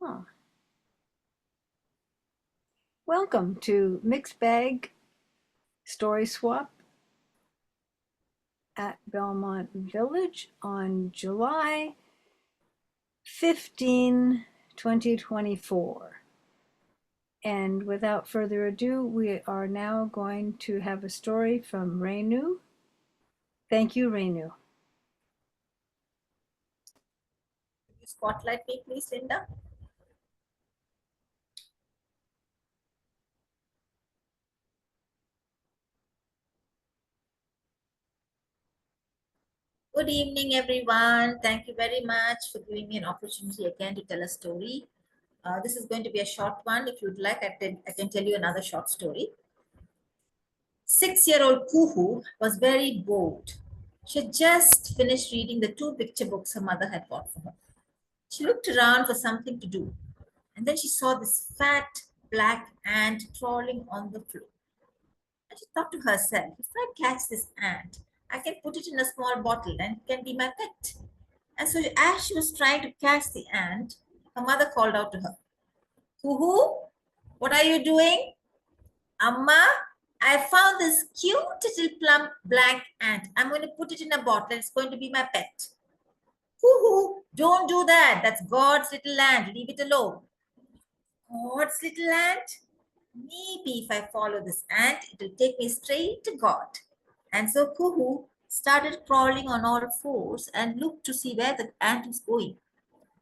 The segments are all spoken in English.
Huh. Welcome to Mixed Bag Story Swap at Belmont Village on July 15, 2024. And without further ado, we are now going to have a story from Renu. Thank you, Renu. Spotlight me, please, Linda. Good evening, everyone. Thank you very much for giving me an opportunity again to tell a story. This is going to be a short one. If you'd like, I can tell you another short story. 6-year-old Kuhu was very bored. She had just finished reading the 2 picture books her mother had bought for her. She looked around for something to do, and then she saw this fat black ant crawling on the floor. And she thought to herself, if I catch this ant, I can put it in a small bottle and it can be my pet. And so, as she was trying to catch the ant, her mother called out to her, Kuhu, what are you doing? Amma, I found this cute little plump black ant. I'm going to put it in a bottle. It's going to be my pet. Kuhu, don't do that. That's God's little ant. Leave it alone. God's little ant? Maybe if I follow this ant, it will take me straight to God. And so Kuhu started crawling on all fours and looked to see where the ant was going.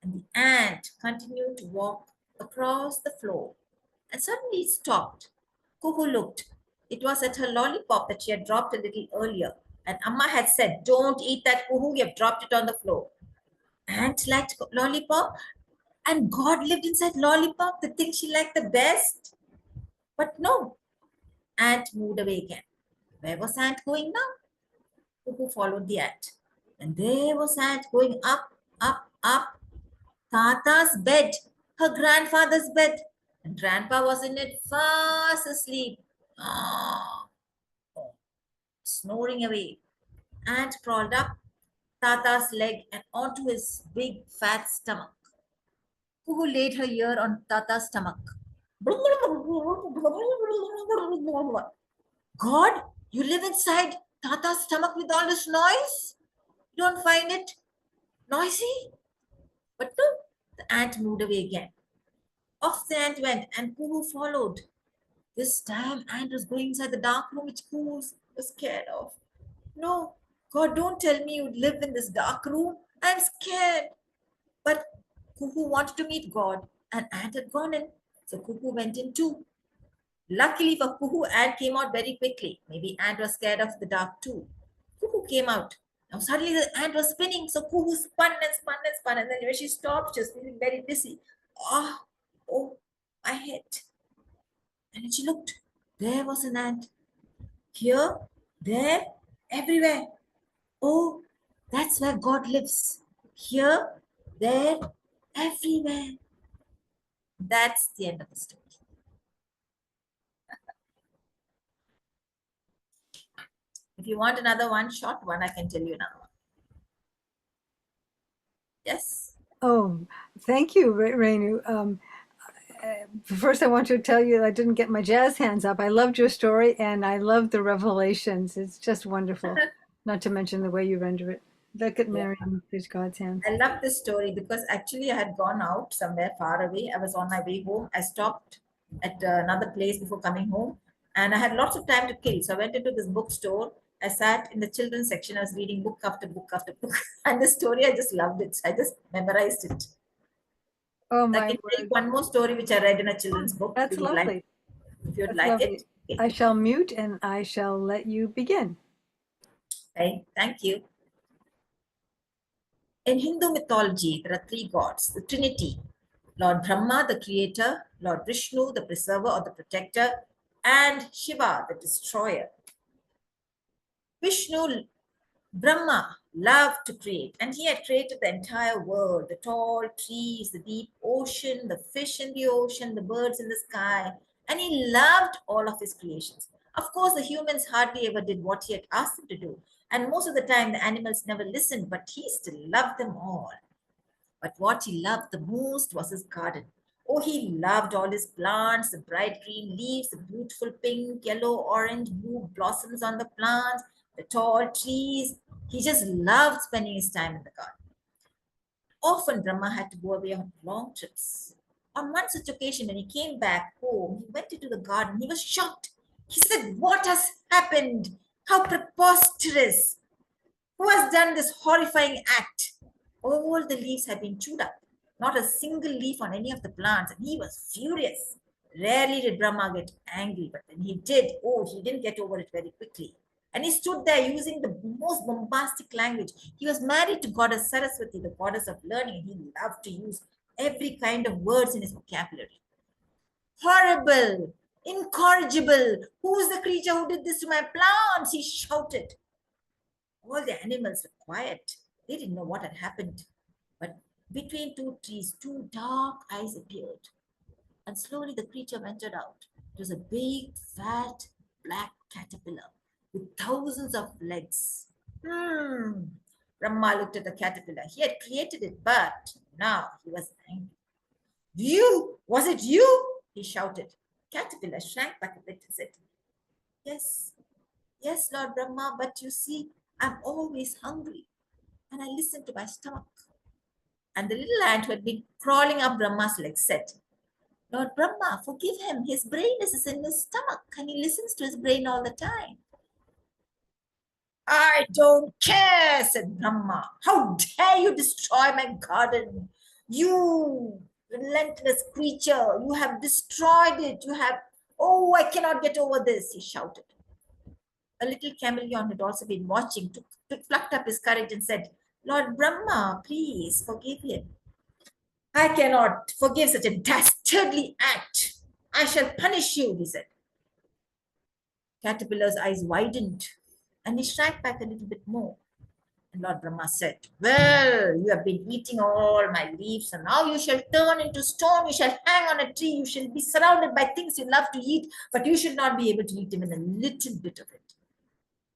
And the ant continued to walk across the floor. And suddenly it stopped. Kuhu looked. It was at her lollipop that she had dropped a little earlier. And Amma had said, don't eat that, Kuhu, you have dropped it on the floor. Ant liked lollipop, and God lived inside lollipop, the thing she liked the best. But no, ant moved away again. Where was ant going now? Kuku followed the ant. And there was ant going up, up, up. Tata's bed, her grandfather's bed. And grandpa was in it fast asleep. Ah, snoring away. Ant crawled up Tata's leg and onto his big fat stomach. Kuku laid her ear on Tata's stomach. God, you live inside Tata's stomach with all this noise? You don't find it noisy? But no, the ant moved away again. Off the ant went, and Kuhu followed. This time, ant was going inside the dark room which Kuhu was scared of. No, God, don't tell me you'd live in this dark room. I'm scared. But Kuhu wanted to meet God, and ant had gone in. So Kuhu went in too. Luckily for Kuhu, ant came out very quickly. Maybe ant was scared of the dark too. Kuhu came out. Now suddenly the ant was spinning, so Kuhu spun and spun and spun, and then when she stopped, she was feeling very dizzy. Oh, my head. And then she looked. There was an ant. Here, there, everywhere. Oh, that's where God lives. Here, there, everywhere. That's the end of the story. If you want another one, short one, I can tell you another one. Yes. Oh, thank you, Renu. First, I want to tell you I didn't get my jazz hands up. I loved your story and I love the revelations. It's just wonderful. Not to mention the way you render it. Look at Marion, there's God's hands. I love this story because actually I had gone out somewhere far away. I was on my way home. I stopped at another place before coming home, and I had lots of time to kill. So I went into this bookstore. I sat in the children's section. I was reading book after book after book. And the story, I just loved it. I just memorized it. Oh, I my can tell you word. one more story which I read in a children's book. That's If you'd like, lovely. if you'd That's like lovely. it. Okay. I shall mute and I shall let you begin. Okay, thank you. In Hindu mythology, there are 3 gods, the Trinity: Lord Brahma, the creator; Lord Vishnu, the preserver or the protector; and Shiva, the destroyer. Vishnu, Brahma, loved to create, and he had created the entire world: the tall trees, the deep ocean, the fish in the ocean, the birds in the sky, and he loved all of his creations. Of course, the humans hardly ever did what he had asked them to do, and most of the time the animals never listened, but he still loved them all. But what he loved the most was his garden. Oh, he loved all his plants, the bright green leaves, the beautiful pink, yellow, orange, blue blossoms on the plants, the tall trees. He just loved spending his time in the garden. Often Brahma had to go away on long trips. On one such occasion, when he came back home, he went into the garden. He was shocked. He said, "What has happened? How preposterous! Who has done this horrifying act?" All the leaves had been chewed up, not a single leaf on any of the plants, and he was furious. Rarely did Brahma get angry, but when he did, oh, he didn't get over it very quickly. And he stood there using the most bombastic language. He was married to goddess Saraswati, the goddess of learning, and he loved to use every kind of words in his vocabulary. Horrible, incorrigible. Who's the creature who did this to my plants? He shouted. All the animals were quiet. They didn't know what had happened. But between two trees, two dark eyes appeared. And slowly the creature ventured out. It was a big, fat, black caterpillar with thousands of legs. Brahma looked at the caterpillar. He had created it, but now he was angry. "You? Was it you?" he shouted. Caterpillar shrank back a bit and said, "Yes, yes, Lord Brahma, but you see, I'm always hungry and I listen to my stomach." And the little ant who had been crawling up Brahma's leg said, "Lord Brahma, forgive him. His brain is in his stomach and he listens to his brain all the time." "I don't care," said Brahma. "How dare you destroy my garden? You relentless creature, you have destroyed it. You have, oh, I cannot get over this," he shouted. A little chameleon had also been watching, plucked up his courage and said, "Lord Brahma, please forgive him. I cannot forgive such a dastardly act. I shall punish you," he said. Caterpillar's eyes widened and he shrank back a little bit more. And Lord Brahma said, "Well, you have been eating all my leaves, and now you shall turn into stone. You shall hang on a tree. You shall be surrounded by things you love to eat, but you should not be able to eat even a little bit of it."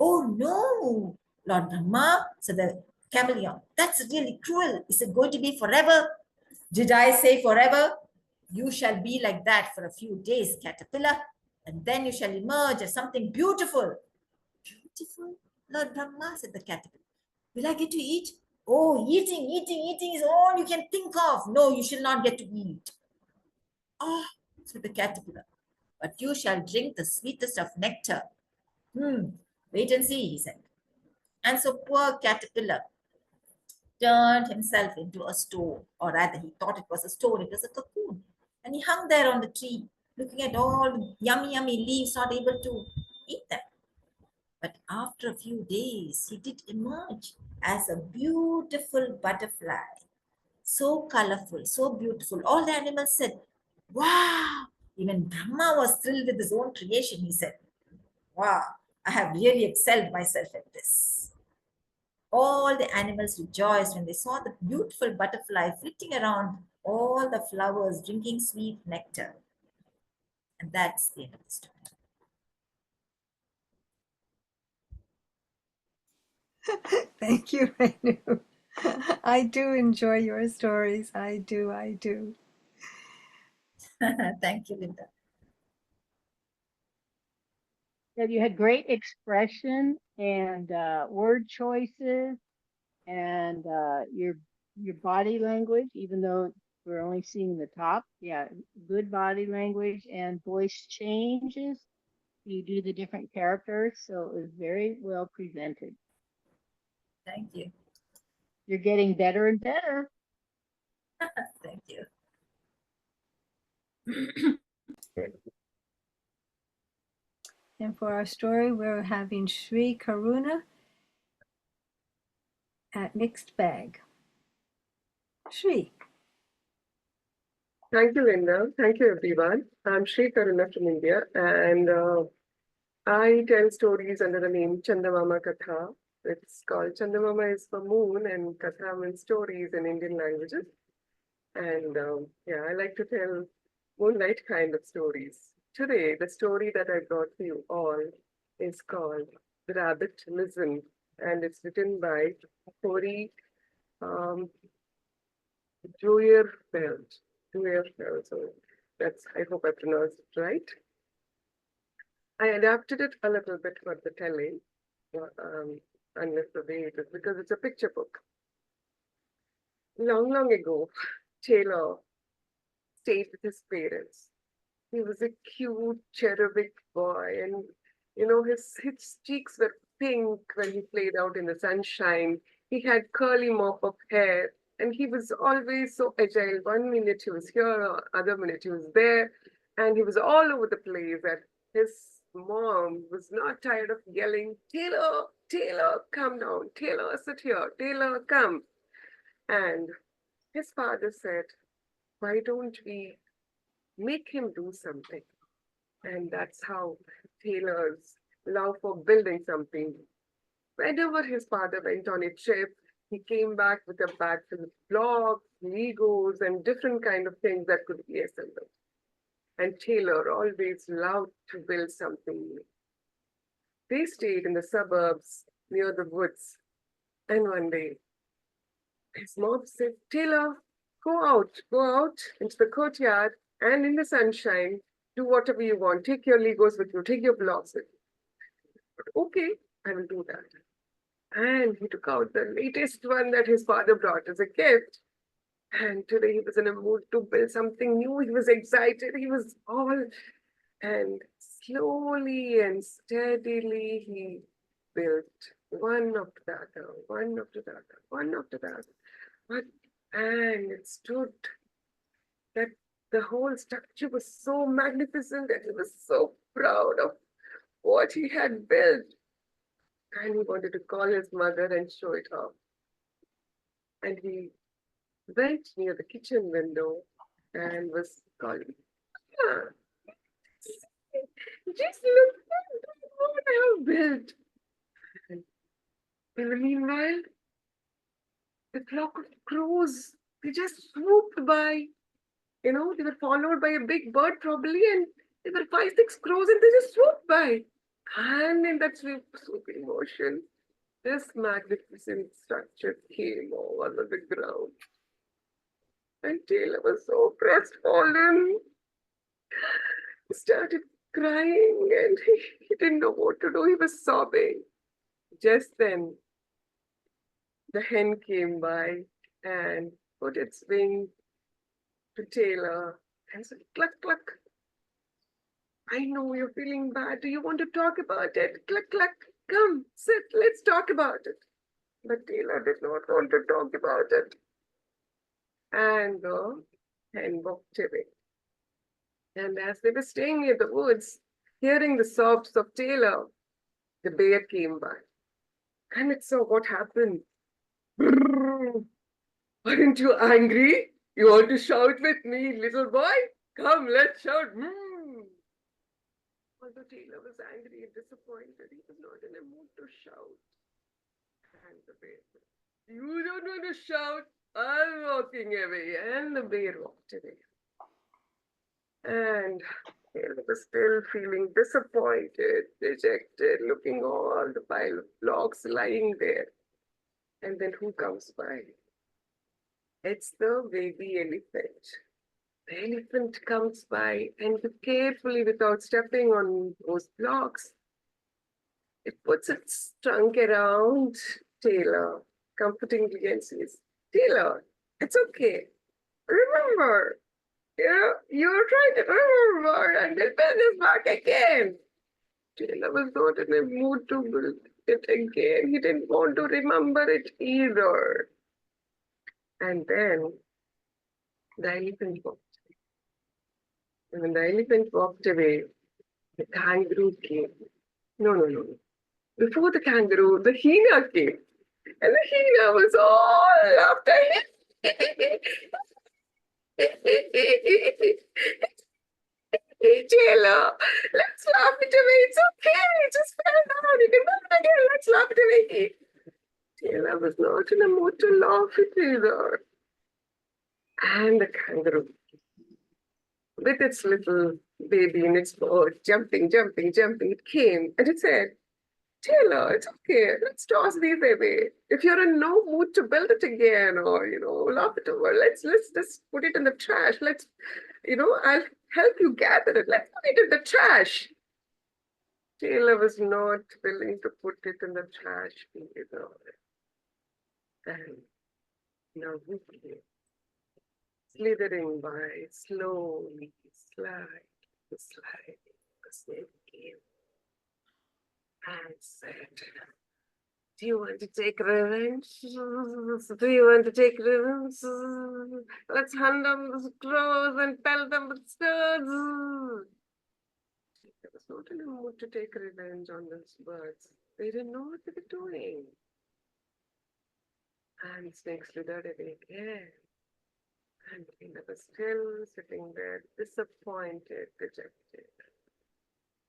"Oh, no, Lord Brahma," said the chameleon. "That's really cruel. Is it going to be forever?" "Did I say forever? You shall be like that for a few days, caterpillar, and then you shall emerge as something beautiful." "Beautiful, Lord Brahma," said the caterpillar. "Will I get to eat?" "Oh, eating is all you can think of. No, you shall not get to eat." "Ah," said the caterpillar, "but you shall drink the sweetest of nectar." Wait and see," he said. And so poor caterpillar turned himself into a stone, or rather, he thought it was a stone, it was a cocoon. And he hung there on the tree, looking at all the yummy, yummy leaves, not able to eat them. But after a few days, he did emerge as a beautiful butterfly, so colorful, so beautiful. All the animals said, "Wow!" Even Brahma was thrilled with his own creation. He said, "Wow, I have really excelled myself at this." All the animals rejoiced when they saw the beautiful butterfly flitting around all the flowers, drinking sweet nectar. And that's the end of the story. Thank you, Renu. I do enjoy your stories. I do. I do. Thank you, Linda. Yeah, you had great expression and word choices and your body language, even though we're only seeing the top. Yeah, good body language and voice changes. You do the different characters, so it was very well presented. Thank you. You're getting better and better. Thank you. And for our story, we're having Sri Karuna at Mixed Bag. Sri. Thank you, Linda. Thank you, everyone. I'm Sri Karuna from India, and I tell stories under the name Chandamama Katha. It's called Chandamama is for moon, and Katha means stories in Indian languages. And yeah, I like to tell moonlight kind of stories. Today, the story that I brought to you all is called The Rabbit Listened, and it's written by Hori um, Joyerfeld. Joyerfeld. So that's, I hope I pronounced it right. I adapted it a little bit for the telly, unless the way it is, because it's a picture book. Long, long ago, Taylor stayed with his parents. He was a cute, cherubic boy, and his cheeks were pink when he played out in the sunshine. He had curly mop of hair, and he was always so agile. One minute he was here, other minute he was there, and he was all over the place. And his mom was not tired of yelling, "Taylor, Taylor, come down. Taylor, sit here. Taylor, come." And his father said, "Why don't we make him do something?" And that's how Taylor's love for building something. Whenever his father went on a trip, he came back with a bag full of blocks, Legos, and different kind of things that could be assembled. And Taylor always loved to build something new. They stayed in the suburbs near the woods. And one day, his mom said, "Taylor, go out into the courtyard and in the sunshine, do whatever you want. Take your Legos with you, take your blocks with you." But okay, I will do that. And he took out the latest one that his father brought as a gift. And today he was in a mood to build something new. He was excited. He was all, and slowly and steadily he built one after the other, one after the other, one after the other. And it stood that the whole structure was so magnificent and he was so proud of what he had built. And he wanted to call his mother and show it off. And he went near the kitchen window and was calling, "Ah, just look at what I have built." And in the meanwhile, the flock of crows, they just swooped by. They were followed by a big bird probably, and there were 5, 6 crows, and they just swooped by. And in that swooping motion, this magnificent structure came over the ground. And Taylor was so crestfallen. He started crying and he didn't know what to do. He was sobbing. Just then, the hen came by and put its wing to Taylor and said, "Cluck, cluck. I know you're feeling bad. Do you want to talk about it? Cluck, cluck. Come, sit. Let's talk about it." But Taylor did not want to talk about it. And the hen walked away. And as they were staying near the woods, hearing the sobs of Taylor, the bear came by. And it saw what happened. "Brrr. Aren't you angry? You want to shout with me, little boy? Come, let's shout." Although Taylor was angry and disappointed, he was not in a mood to shout. And the bear said, "You don't want to shout. I'm walking away." And the bear walked away. And Taylor was still feeling disappointed, dejected, looking all the pile of blocks lying there. And then who comes by? It's the baby elephant. The elephant comes by and carefully, without stepping on those blocks, it puts its trunk around Taylor comfortingly and says, "Taylor, it's okay. Remember, you're trying to remember and they'll build this back again." Taylor was not in a mood to build it again. He didn't want to remember it either. And then the elephant walked away. And when the elephant walked away, the kangaroo came. No. Before the kangaroo, the hyena came. And the hyena was all after him. "Taylor, let's laugh it away. It's okay. It just fell down. You can build it again. Let's laugh it away." Taylor was not in a mood to laugh it either. And the kangaroo, with its little baby in its paw, jumping, it came and it said, Taylor, it's okay. Let's toss these away. If you're in no mood to build it again or, laugh it over, let's just put it in the trash. I'll help you gather it. Let's put it in the trash. Taylor was not willing to put it in the trash either. And now we came, slithering by, slowly, sliding, the snake came and said, do you want to take revenge? Do you want to take revenge? Let's hunt them with crows and pelt them with stones. They was not in a mood to take revenge on those birds. They didn't know what they were doing. And snake slithered away again. And Taylor was still sitting there, disappointed, dejected.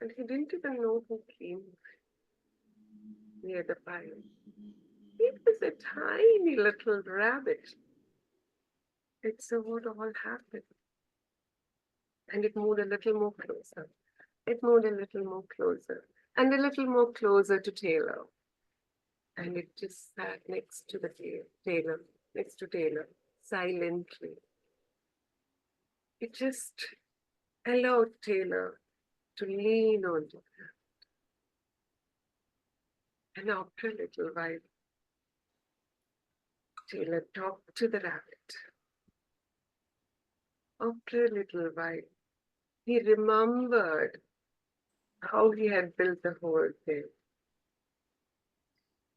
And he didn't even know who came near the fire. It was a tiny little rabbit. It saw what all happened. And it moved a little more closer. It moved a little more closer. And a little more closer to Taylor. And it just sat next to the Taylor, next to Taylor, silently. It just allowed Taylor to lean onto her. And after a little while, Taylor talked to the rabbit. After a little while, he remembered how he had built the whole thing.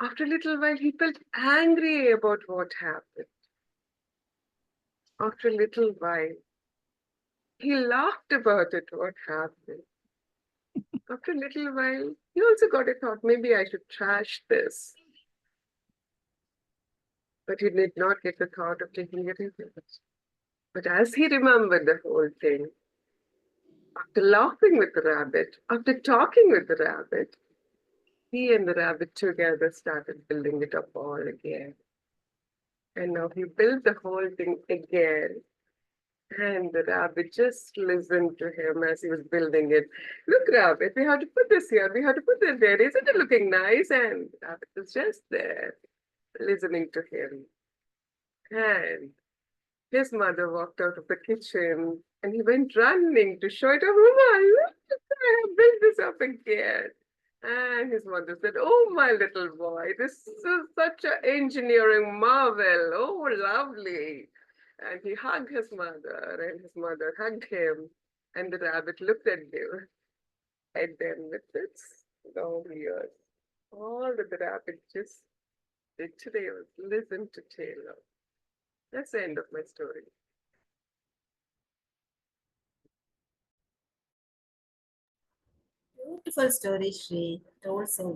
After a little while, he felt angry about what happened. After a little while, he laughed about it, what happened. After a little while, he also got a thought, maybe I should trash this. But he did not get the thought of taking it in. But as he remembered the whole thing, after laughing with the rabbit, after talking with the rabbit, he and the rabbit together started building it up all again. And now he built the whole thing again. And the rabbit just listened to him as he was building it. Look, rabbit, we have to put this here, we have to put that there. Isn't it looking nice? And the rabbit was just there, listening to him. And his mother walked out of the kitchen and he went running to show it. Oh, look, I have built this up again. And his mother said, oh, my little boy, this is such an engineering marvel. Oh, lovely. And he hugged his mother, and his mother hugged him. And the rabbit looked at him. And then with its long ears, all that the rabbit just did today was listen to Taylor. That's the end of my story. Beautiful story, Shri. Told so